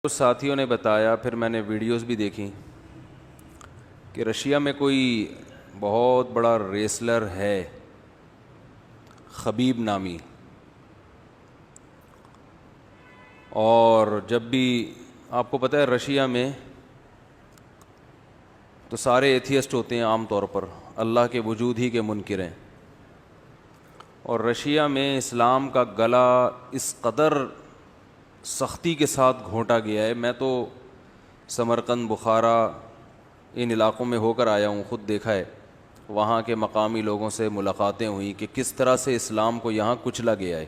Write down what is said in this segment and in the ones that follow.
کچھ ساتھیوں نے بتایا، پھر میں نے ویڈیوز بھی دیکھی کہ رشیا میں کوئی بہت بڑا ریسلر ہے خبیب نامی، اور جب بھی آپ کو پتہ ہے رشیا میں تو سارے ایتھیسٹ ہوتے ہیں عام طور پر، اللہ کے وجود ہی کے منکر ہیں، اور رشیا میں اسلام کا گلا اس قدر سختی کے ساتھ گھونٹا گیا ہے۔ میں تو سمرقند، بخارا ان علاقوں میں ہو کر آیا ہوں، خود دیکھا ہے، وہاں کے مقامی لوگوں سے ملاقاتیں ہوئیں کہ کس طرح سے اسلام کو یہاں کچلا گیا ہے۔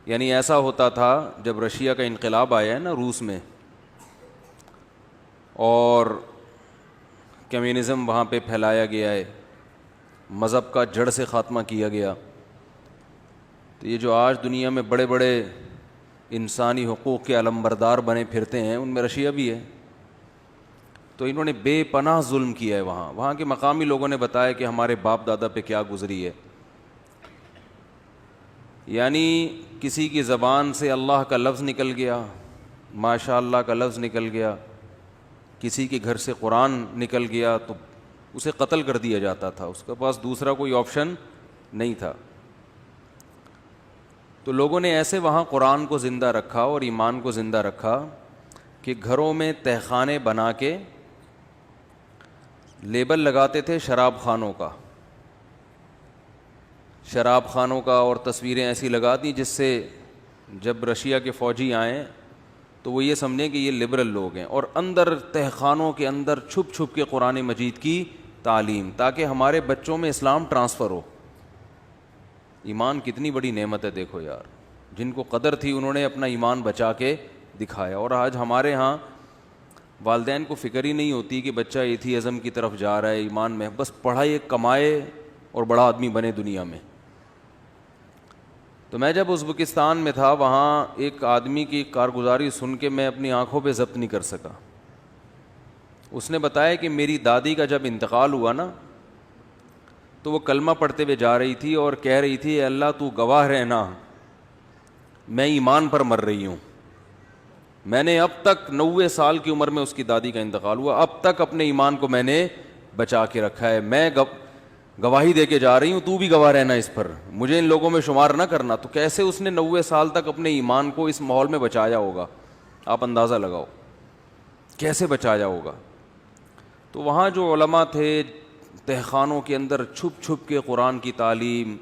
یعنی ایسا ہوتا تھا جب رشیا کا انقلاب آیا ہے نا روس میں، اور کمیونزم وہاں پہ پھیلایا گیا ہے، مذہب کا جڑ سے خاتمہ کیا گیا، تو یہ جو آج دنیا میں بڑے بڑے انسانی حقوق کے علمبردار بنے پھرتے ہیں، ان میں رشیا بھی ہے۔ تو انہوں نے بے پناہ ظلم کیا ہے وہاں کے مقامی لوگوں نے بتایا کہ ہمارے باپ دادا پہ کیا گزری ہے۔ یعنی کسی کی زبان سے اللہ کا لفظ نکل گیا، ماشاء اللہ کا لفظ نکل گیا، کسی کے گھر سے قرآن نکل گیا تو اسے قتل کر دیا جاتا تھا، اس کے پاس دوسرا کوئی آپشن نہیں تھا۔ تو لوگوں نے ایسے وہاں قرآن کو زندہ رکھا اور ایمان کو زندہ رکھا کہ گھروں میں تہخانے بنا کے لیبل لگاتے تھے شراب خانوں کا، اور تصویریں ایسی لگا دیں جس سے جب رشیا کے فوجی آئیں تو وہ یہ سمجھیں کہ یہ لبرل لوگ ہیں، اور اندر تہخانوں کے اندر چھپ چھپ کے قرآن مجید کی تعلیم، تاکہ ہمارے بچوں میں اسلام ٹرانسفر ہو۔ ایمان کتنی بڑی نعمت ہے، دیکھو یار، جن کو قدر تھی انہوں نے اپنا ایمان بچا کے دکھایا۔ اور آج ہمارے ہاں والدین کو فکر ہی نہیں ہوتی کہ بچہ ایتھیزم کی طرف جا رہا ہے، ایمان میں بس پڑھائے، کمائے اور بڑا آدمی بنے دنیا میں۔ تو میں جب ازبکستان میں تھا، وہاں ایک آدمی کی کارگزاری سن کے میں اپنی آنکھوں پہ ضبط نہیں کر سکا۔ اس نے بتایا کہ میری دادی کا جب انتقال ہوا نا، تو وہ کلمہ پڑھتے ہوئے جا رہی تھی اور کہہ رہی تھی، اے اللہ تو گواہ رہنا، میں ایمان پر مر رہی ہوں۔ میں نے اب تک 90 سال کی عمر میں اس کی دادی کا انتقال ہوا، اب تک اپنے ایمان کو میں نے بچا کے رکھا ہے، میں گواہی دے کے جا رہی ہوں، تو بھی گواہ رہنا اس پر، مجھے ان لوگوں میں شمار نہ کرنا۔ تو کیسے اس نے 90 سال تک اپنے ایمان کو اس ماحول میں بچایا ہوگا، آپ اندازہ لگاؤ کیسے بچایا ہوگا۔ تو وہاں جو علماء تھے تہخانوں کے اندر چھپ چھپ کے قرآن کی تعلیم،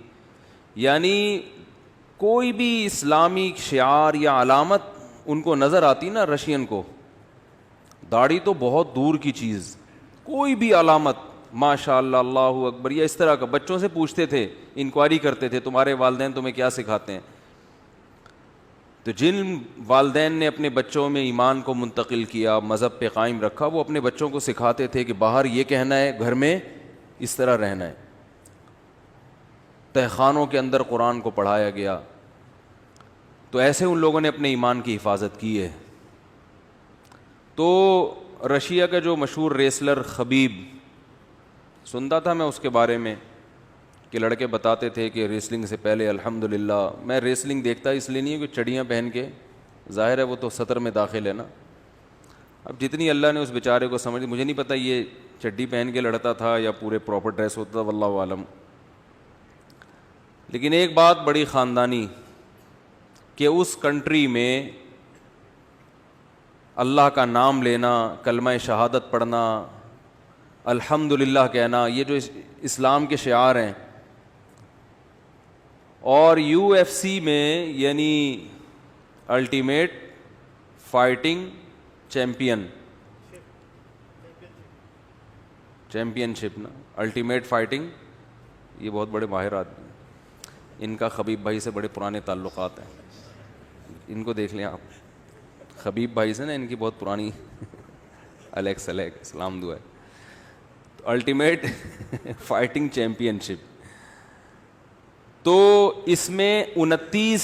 یعنی کوئی بھی اسلامی شعار یا علامت ان کو نظر آتی نا، رشین کو داڑھی تو بہت دور کی چیز، کوئی بھی علامت ماشاء اللہ، اللہ اکبر، یا اس طرح کا، بچوں سے پوچھتے تھے، انکوائری کرتے تھے تمہارے والدین تمہیں کیا سکھاتے ہیں۔ تو جن والدین نے اپنے بچوں میں ایمان کو منتقل کیا، مذہب پہ قائم رکھا، وہ اپنے بچوں کو سکھاتے تھے کہ باہر یہ کہنا ہے، گھر میں اس طرح رہنا ہے۔ تہخانوں کے اندر قرآن کو پڑھایا گیا، تو ایسے ان لوگوں نے اپنے ایمان کی حفاظت کی ہے۔ تو رشیا کا جو مشہور ریسلر خبیب، سنتا تھا میں اس کے بارے میں کہ لڑکے بتاتے تھے کہ ریسلنگ سے پہلے الحمدللہ، میں ریسلنگ دیکھتا اس لیے نہیں ہے کہ چڑیاں پہن کے، ظاہر ہے وہ تو سطر میں داخل ہے نا، اب جتنی اللہ نے اس بیچارے کو سمجھ، مجھے نہیں پتہ یہ چڈی پہن کے لڑتا تھا یا پورے پراپر ڈریس ہوتا تھا، واللہ عالم۔ لیکن ایک بات بڑی خاندانی، کہ اس کنٹری میں اللہ کا نام لینا، کلمہ شہادت پڑھنا، الحمدللہ کہنا، یہ جو اسلام کے شعار ہیں، اور UFC میں یعنی الٹیمیٹ فائٹنگ چیمپئن شپ نا، الٹیمیٹ فائٹنگ، یہ بہت بڑے ماہر آدمی ہیں، ان کا خبیب بھائی سے بڑے پرانے تعلقات ہیں، ان کو دیکھ لیں آپ، خبیب بھائی سے نا ان کی بہت پرانی الیکس اسلام دعا ہے۔ تو الٹیمیٹ فائٹنگ چیمپئن شپ، تو اس میں 29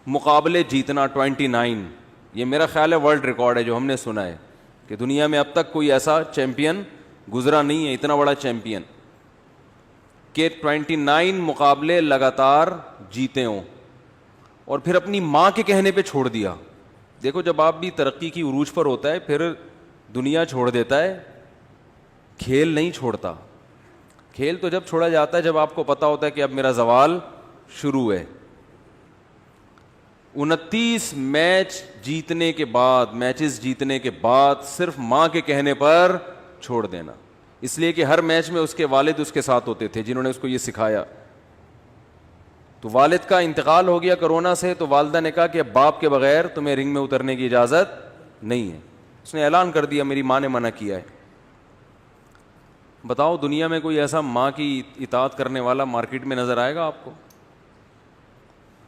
مقابلے جیتنا، 29، یہ میرا خیال ہے ورلڈ ریکارڈ ہے جو ہم نے سنا ہے، کہ دنیا میں اب تک کوئی ایسا چیمپئن گزرا نہیں ہے، اتنا بڑا چیمپئن کہ 29 مقابلے لگاتار جیتے ہوں، اور پھر اپنی ماں کے کہنے پہ چھوڑ دیا۔ دیکھو جب آپ بھی ترقی کی عروج پر ہوتا ہے پھر دنیا چھوڑ دیتا ہے, کھیل نہیں چھوڑتا. کھیل تو جب چھوڑا جاتا ہے جب آپ کو پتا ہوتا ہے کہ اب میرا زوال شروع ہے. 29 میچز جیتنے کے بعد صرف ماں کے کہنے پر چھوڑ دینا, اس لیے کہ ہر میچ میں اس کے والد اس کے ساتھ ہوتے تھے جنہوں نے اس کو یہ سکھایا. تو والد کا انتقال ہو گیا کرونا سے, تو والدہ نے کہا کہ اب باپ کے بغیر تمہیں رنگ میں اترنے کی اجازت نہیں ہے. اس نے اعلان کر دیا میری ماں نے منع کیا ہے. بتاؤ دنیا میں کوئی ایسا ماں کی اطاعت کرنے والا مارکیٹ میں نظر آئے گا آپ کو؟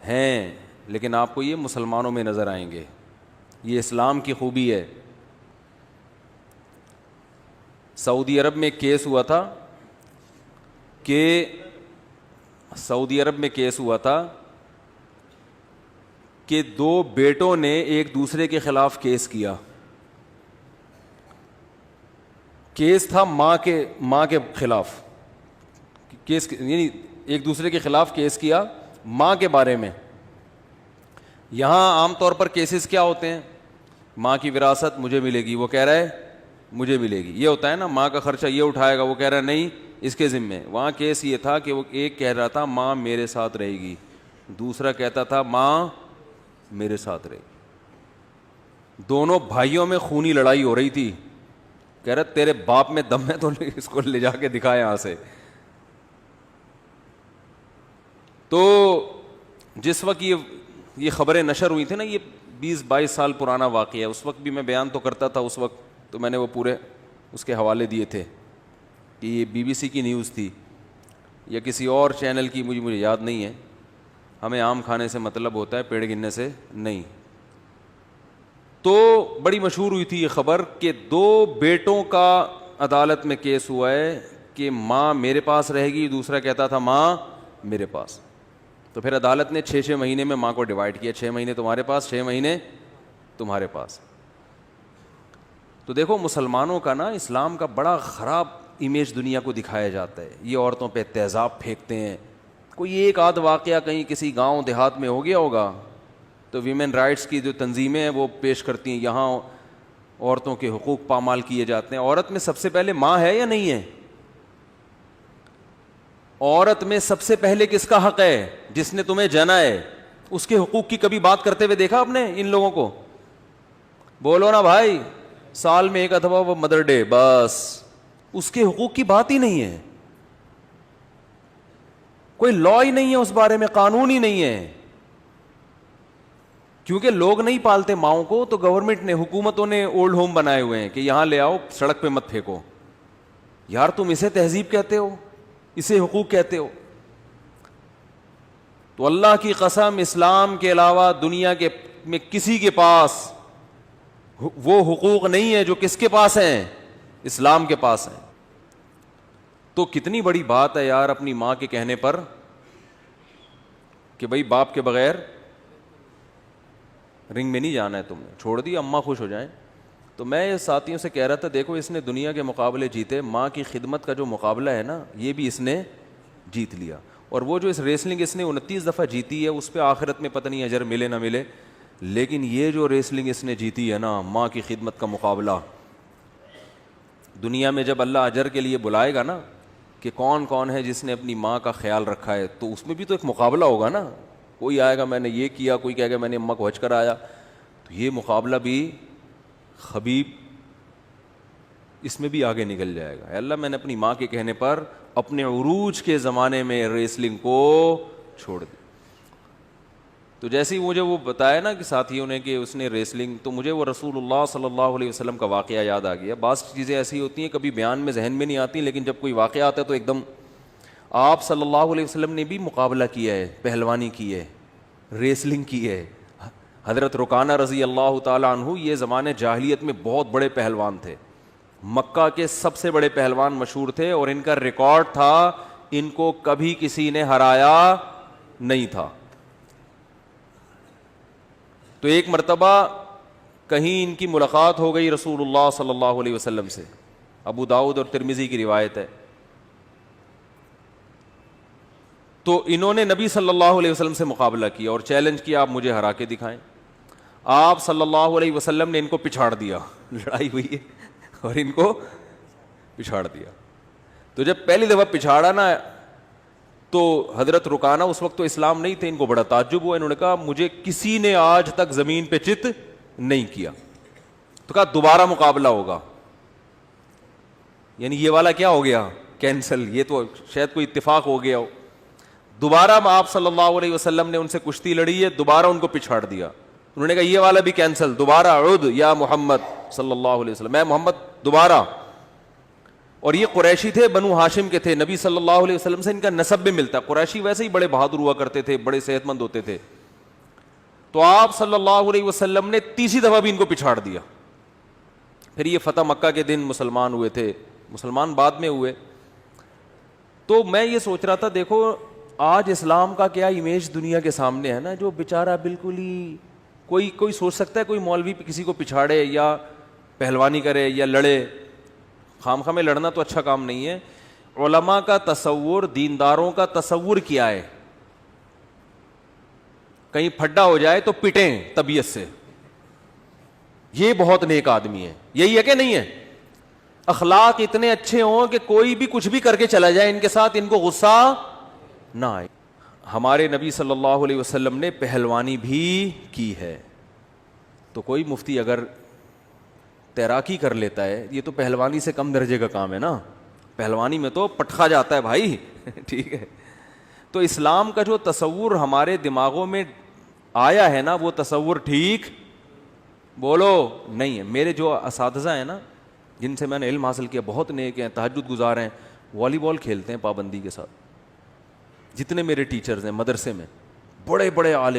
ہیں, لیکن آپ کو یہ مسلمانوں میں نظر آئیں گے. یہ اسلام کی خوبی ہے. سعودی عرب میں کیس ہوا تھا کہ 2 بیٹوں نے ایک دوسرے کے خلاف کیس کیا. کیس تھا ماں کے خلاف, کیس یعنی ایک دوسرے کے خلاف کیس کیا ماں کے بارے میں. یہاں عام طور پر کیسز کیا ہوتے ہیں؟ ماں کی وراثت مجھے ملے گی, وہ کہہ رہا ہے مجھے ملے گی. یہ ہوتا ہے نا, ماں کا خرچہ یہ اٹھائے گا, وہ کہہ رہا ہے نہیں اس کے ذمے. وہاں کیس یہ تھا کہ وہ ایک کہہ رہا تھا ماں میرے ساتھ رہے گی, دوسرا کہتا تھا ماں میرے ساتھ رہے گی. دونوں بھائیوں میں خونی لڑائی ہو رہی تھی. کہہ رہا تیرے باپ میں دم ہے تو اس کو لے جا کے دکھا یہاں سے. تو جس وقت یہ خبریں نشر ہوئی تھی نا, یہ 20-22 سال پرانا واقعہ ہے. اس وقت بھی میں بیان تو کرتا تھا, اس وقت تو میں نے وہ پورے اس کے حوالے دیے تھے کہ یہ BBC کی نیوز تھی یا کسی اور چینل کی, مجھے یاد نہیں ہے. ہمیں آم کھانے سے مطلب ہوتا ہے, پیڑ گننے سے نہیں. تو بڑی مشہور ہوئی تھی یہ خبر کہ 2 بیٹوں کا عدالت میں کیس ہوا ہے کہ ماں میرے پاس رہے گی, دوسرا کہتا تھا ماں میرے پاس. تو پھر عدالت نے 6 مہینے میں ماں کو ڈیوائڈ کیا, 6 مہینے تمہارے پاس, 6 مہینے تمہارے پاس. تو دیکھو مسلمانوں کا نا, اسلام کا بڑا خراب امیج دنیا کو دکھایا جاتا ہے. یہ عورتوں پہ تیزاب پھینکتے ہیں. کوئی ایک آدھ واقعہ کہیں کسی گاؤں دیہات میں ہو گیا ہوگا تو ویمن رائٹس کی جو تنظیمیں ہیں وہ پیش کرتی ہیں یہاں عورتوں کے حقوق پامال کیے جاتے ہیں. عورت میں سب سے پہلے ماں ہے یا نہیں ہے؟ عورت میں سب سے پہلے کس کا حق ہے؟ جس نے تمہیں جنا ہے. اس کے حقوق کی کبھی بات کرتے ہوئے دیکھا آپ نے ان لوگوں کو؟ بولو نا بھائی, سال میں ایک دفعہ وہ مدر ڈے, بس اس کے حقوق کی بات ہی نہیں ہے. کوئی لا ہی نہیں ہے اس بارے میں, قانون ہی نہیں ہے. کیونکہ لوگ نہیں پالتے ماؤں کو, تو گورنمنٹ نے, حکومتوں نے اولڈ ہوم بنائے ہوئے ہیں کہ یہاں لے آؤ, سڑک پہ مت پھینکو. یار تم اسے تہذیب کہتے ہو, اسے حقوق کہتے ہو؟ تو اللہ کی قسم اسلام کے علاوہ دنیا کے میں کسی کے پاس وہ حقوق نہیں ہے جو کس کے پاس ہیں؟ اسلام کے پاس ہیں. تو کتنی بڑی بات ہے یار اپنی ماں کے کہنے پر کہ بھائی باپ کے بغیر رنگ میں نہیں جانا ہے, تم نے چھوڑ دی, اماں خوش ہو جائیں. تو میں ساتھیوں سے کہہ رہا تھا دیکھو اس نے دنیا کے مقابلے جیتے, ماں کی خدمت کا جو مقابلہ ہے نا یہ بھی اس نے جیت لیا. اور وہ جو اس ریسلنگ اس نے 29 دفعہ جیتی ہے اس پہ آخرت میں پتہ نہیں اجر ملے نہ ملے, لیکن یہ جو ریسلنگ اس نے جیتی ہے نا, ماں کی خدمت کا مقابلہ, دنیا میں جب اللہ اجر کے لیے بلائے گا نا کہ کون کون ہے جس نے اپنی ماں کا خیال رکھا ہے, تو اس میں بھی تو ایک مقابلہ ہوگا نا. کوئی آئے گا میں نے یہ کیا, کوئی کہے گا میں نے اماں کو حج کرایا, تو یہ مقابلہ بھی خبیب اس میں بھی آگے نکل جائے گا. اے اللہ میں نے اپنی ماں کے کہنے پر اپنے عروج کے زمانے میں ریسلنگ کو چھوڑ دی. تو جیسے ہی مجھے وہ بتایا نا کہ ساتھیوں نے کہ اس نے ریسلنگ, تو مجھے وہ رسول اللہ صلی اللہ علیہ وسلم کا واقعہ یاد آ گیا. بعض چیزیں ایسی ہوتی ہیں کبھی بیان میں ذہن میں نہیں آتی, لیکن جب کوئی واقعہ آتا ہے تو ایک دم. آپ صلی اللہ علیہ وسلم نے بھی مقابلہ کیا ہے, پہلوانی کی ہے, ریسلنگ کی ہے. حضرت رکانہ رضی اللہ تعالی عنہ یہ زمانے جاہلیت میں بہت بڑے پہلوان تھے, مکہ کے سب سے بڑے پہلوان مشہور تھے, اور ان کا ریکارڈ تھا ان کو کبھی کسی نے ہرایا نہیں تھا. تو ایک مرتبہ کہیں ان کی ملاقات ہو گئی رسول اللہ صلی اللہ علیہ وسلم سے, ابو داؤد اور ترمذی کی روایت ہے. تو انہوں نے نبی صلی اللہ علیہ وسلم سے مقابلہ کیا اور چیلنج کیا آپ مجھے ہرا کے دکھائیں. آپ صلی اللہ علیہ وسلم نے ان کو پچھاڑ دیا, لڑائی ہوئی ہے اور ان کو پچھاڑ دیا. تو جب پہلی دفعہ پچھاڑا نا تو حضرت رکانہ اس وقت تو اسلام نہیں تھے, ان کو بڑا تعجب ہوا, انہوں نے کہا مجھے کسی نے آج تک زمین پہ چت نہیں کیا. تو کہا دوبارہ مقابلہ ہوگا, یعنی یہ والا کیا ہو گیا, کینسل, یہ تو شاید کوئی اتفاق ہو گیا ہو. دوبارہ آپ صلی اللہ علیہ وسلم نے ان سے کشتی لڑی ہے, دوبارہ ان کو پچھاڑ دیا. انہوں نے کہا یہ والا بھی کینسل, دوبارہ عد یا محمد صلی اللہ علیہ وسلم, میں محمد دوبارہ. اور یہ قریشی تھے, بنو ہاشم کے تھے, نبی صلی اللہ علیہ وسلم سے ان کا نسب بھی ملتا. قریشی ویسے ہی بڑے بہادر ہوا کرتے تھے, بڑے صحت مند ہوتے تھے. تو آپ صلی اللہ علیہ وسلم نے تیسری دفعہ بھی ان کو پچھاڑ دیا. پھر یہ فتح مکہ کے دن مسلمان ہوئے تھے, مسلمان بعد میں ہوئے. تو میں یہ سوچ رہا تھا, دیکھو آج اسلام کا کیا امیج دنیا کے سامنے ہے نا, جو بیچارہ بالکل ہی کوئی سوچ سکتا ہے کوئی مولوی کسی کو پچھاڑے یا پہلوانی کرے یا لڑے. خام خامے لڑنا تو اچھا کام نہیں ہے. علماء کا تصور, دینداروں کا تصور کیا ہے, کہیں پھڈا ہو جائے تو پٹیں طبیعت سے, یہ بہت نیک آدمی ہے. یہی ہے کہ نہیں ہے؟ اخلاق اتنے اچھے ہوں کہ کوئی بھی کچھ بھی کر کے چلا جائے ان کے ساتھ, ان کو غصہ نہ آئے. ہمارے نبی صلی اللہ علیہ وسلم نے پہلوانی بھی کی ہے. تو کوئی مفتی اگر تیراکی کر لیتا ہے, یہ تو پہلوانی سے کم درجے کا کام ہے نا, پہلوانی میں تو پٹخا جاتا ہے بھائی ٹھیک ہے. تو اسلام کا جو تصور ہمارے دماغوں میں آیا ہے نا, وہ تصور ٹھیک بولو نہیں ہے. میرے جو اساتذہ ہیں نا, جن سے میں نے علم حاصل کیا, بہت نیک ہیں, تہجد گزار ہیں, والی بال کھیلتے ہیں پابندی کے ساتھ. جتنے میرے ٹیچرز ہیں مدرسے میں, بڑے بڑے عالم